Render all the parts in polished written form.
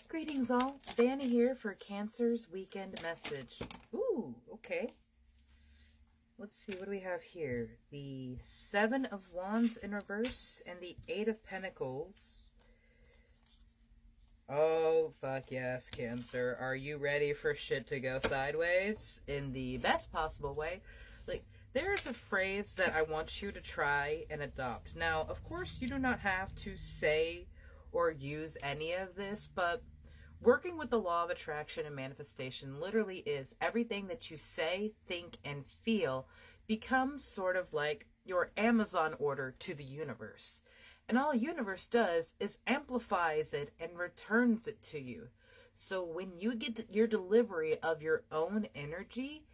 Greetings all, Vanny here for Cancer's weekend message. Ooh, okay. Let's see, what do we have here? The Seven of Wands in reverse and the Eight of Pentacles. Oh, fuck yes, Cancer. Are you ready for shit to go sideways? In the best possible way. Like, there's a phrase that I want you to try and adopt. Now, of course, you do not have to say or use any of this, but working with the law of attraction and manifestation literally is everything that you say, think, and feel becomes sort of like your Amazon order to the universe. And all the universe does is amplifies it and returns it to you. So when you get your delivery of your own energy,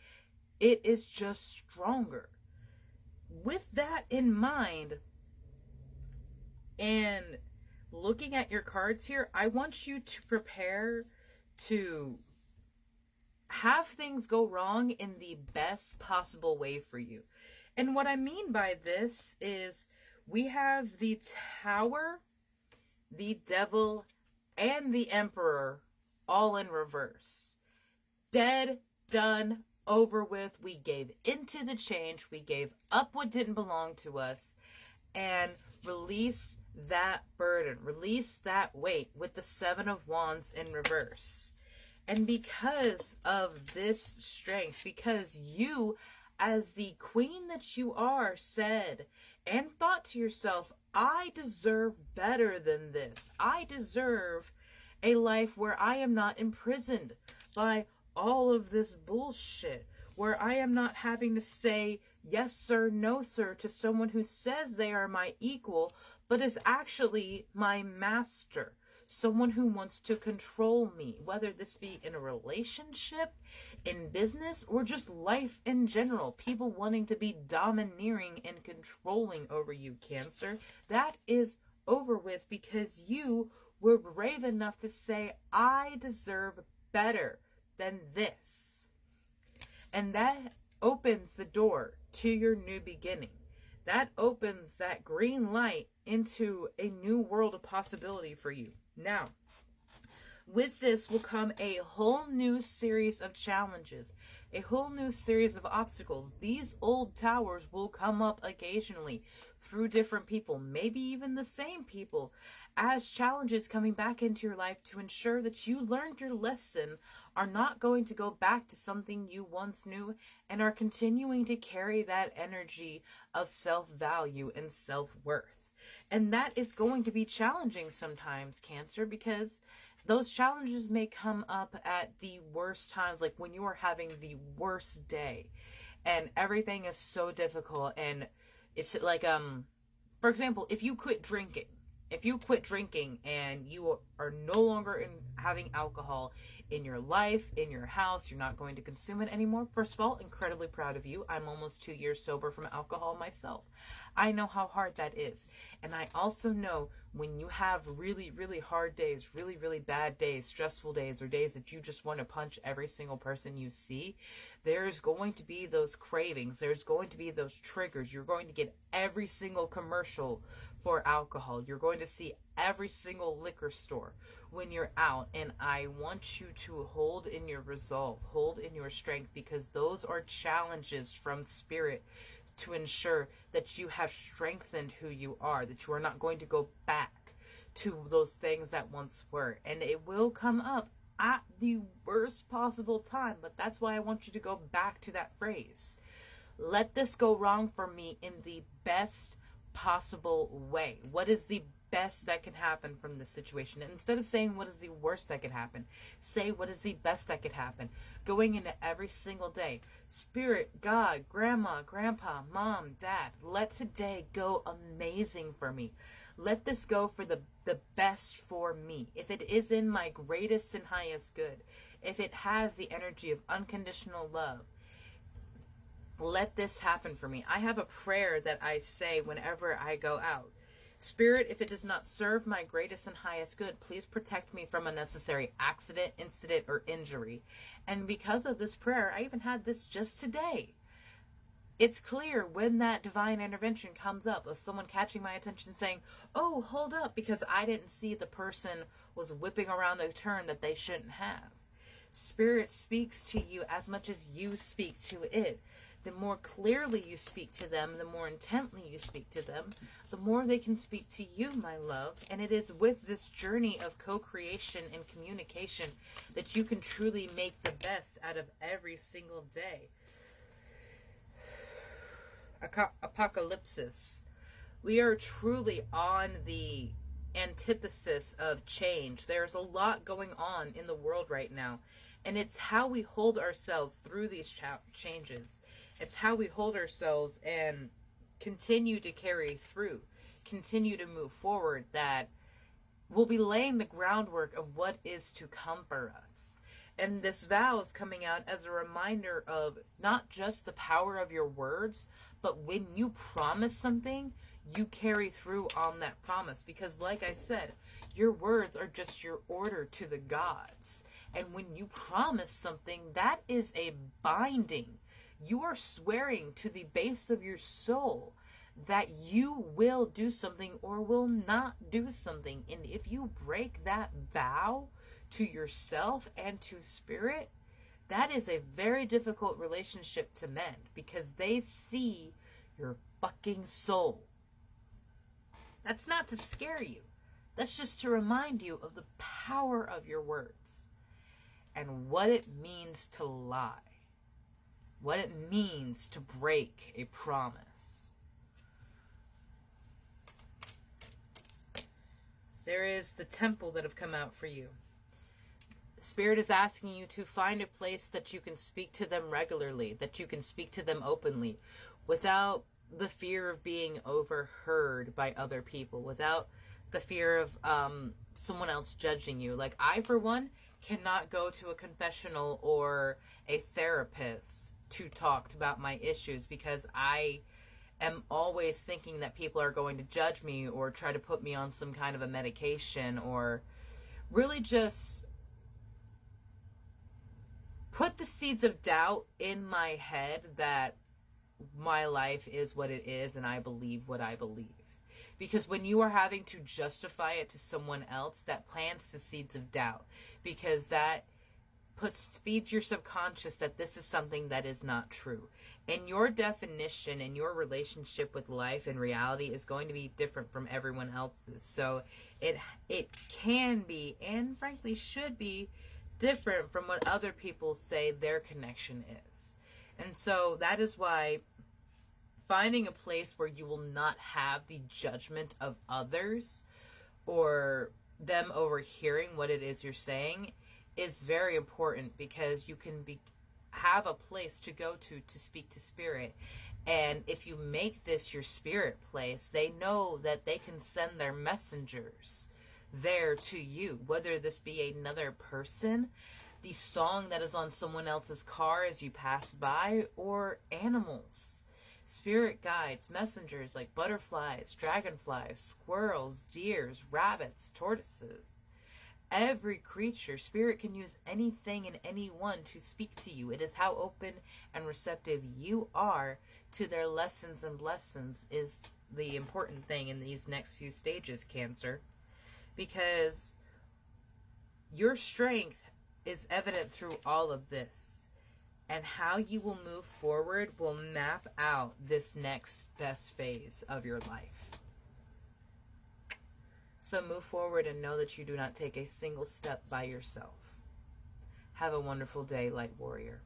it is just stronger. With that in mind, and looking at your cards here, I want you to prepare to have things go wrong in the best possible way for you. And what I mean by this is we have the Tower, the Devil, and the Emperor all in reverse. Dead, done, over with. We gave into the change. We gave up what didn't belong to us and released that burden, release that weight with the Seven of Wands in reverse. And because of this strength, because you, as the queen that you are, said and thought to yourself, I deserve better than this. I deserve a life where I am not imprisoned by all of this bullshit, where I am not having to say yes sir, no sir to someone who says they are my equal, but is actually my master. Someone who wants to control me, whether this be in a relationship, in business, or just life in general. People wanting to be domineering and controlling over you, Cancer. That is over with because you were brave enough to say, I deserve better than this. And that opens the door to your new beginning. That opens that green light into a new world of possibility for you. Now, with this will come a whole new series of challenges, a whole new series of obstacles. These old towers will come up occasionally through different people, maybe even the same people, as challenges coming back into your life to ensure that you learned your lesson, are not going to go back to something you once knew, and are continuing to carry that energy of self-value and self-worth. And that is going to be challenging sometimes, Cancer, because those challenges may come up at the worst times, like when you are having the worst day and everything is so difficult. And it's like, for example, if you quit drinking and you are no longer having alcohol in your life, in your house, you're not going to consume it anymore. First of all, incredibly proud of you. I'm almost 2 years sober from alcohol myself. I know how hard that is. And I also know when you have really, really hard days, really, really bad days, stressful days, or days that you just want to punch every single person you see, there's going to be those cravings. There's going to be those triggers. You're going to get every single commercial for alcohol. You're going to see every single liquor store when you're out. And I want you to hold in your resolve, hold in your strength, because those are challenges from spirit to ensure that you have strengthened who you are, that you are not going to go back to those things that once were. And it will come up at the worst possible time, but that's why I want you to go back to that phrase. Let this go wrong for me in the best possible way. What is the best that can happen from this situation? And instead of saying what is the worst that could happen, say what is the best that could happen. Going into every single day, Spirit, God, Grandma, Grandpa, Mom, Dad, let today go amazing for me. Let this go for the best for me. If it is in my greatest and highest good, if it has the energy of unconditional love, let this happen for me. I have a prayer that I say whenever I go out. Spirit, if it does not serve my greatest and highest good, please protect me from unnecessary accident, incident, or injury. And because of this prayer, I even had this just today. it's clear when that divine intervention comes up of someone catching my attention saying, oh, hold up, because I didn't see the person was whipping around a turn that they shouldn't have. Spirit speaks to you as much as you speak to it. The more clearly you speak to them, the more intently you speak to them, the more they can speak to you, my love. And it is with this journey of co-creation and communication that you can truly make the best out of every single day. Apocalypsis. We are truly on the antithesis of change. There's a lot going on in the world right now, and it's how we hold ourselves through these changes. It's how we hold ourselves and continue to carry through, continue to move forward, that will be laying the groundwork of what is to come for us. And this vow is coming out as a reminder of not just the power of your words, but when you promise something, you carry through on that promise. Because like I said, your words are just your order to the gods. And when you promise something, that is a binding. You are swearing to the base of your soul that you will do something or will not do something. And if you break that vow to yourself and to spirit, that is a very difficult relationship to mend, because they see your fucking soul. That's not to scare you. That's just to remind you of the power of your words and what it means to lie. What it means to break a promise. There is the temple that have come out for you. Spirit is asking you to find a place that you can speak to them regularly, that you can speak to them openly, without the fear of being overheard by other people, without the fear of someone else judging you. Like, I, for one, cannot go to a confessional or a therapist to talk about my issues, because I am always thinking that people are going to judge me or try to put me on some kind of a medication, or really just put the seeds of doubt in my head that my life is what it is and I believe what I believe. Because when you are having to justify it to someone else, that plants the seeds of doubt, because that feeds your subconscious that this is something that is not true. And your definition and your relationship with life and reality is going to be different from everyone else's. So it can be, and frankly should be, different from what other people say their connection is. And so that is why finding a place where you will not have the judgment of others or them overhearing what it is you're saying is very important, because you can have a place to go to speak to spirit. And if you make this your spirit place, they know that they can send their messengers there to you, whether this be another person, the song that is on someone else's car as you pass by, or animals. Spirit guides, messengers like butterflies, dragonflies, squirrels, deers, rabbits, tortoises. Every creature, spirit can use anything and anyone to speak to you. It is how open and receptive you are to their lessons and blessings is the important thing in these next few stages, Cancer. Because your strength is evident through all of this. And how you will move forward will map out this next best phase of your life. So move forward and know that you do not take a single step by yourself. Have a wonderful day, Light Warrior.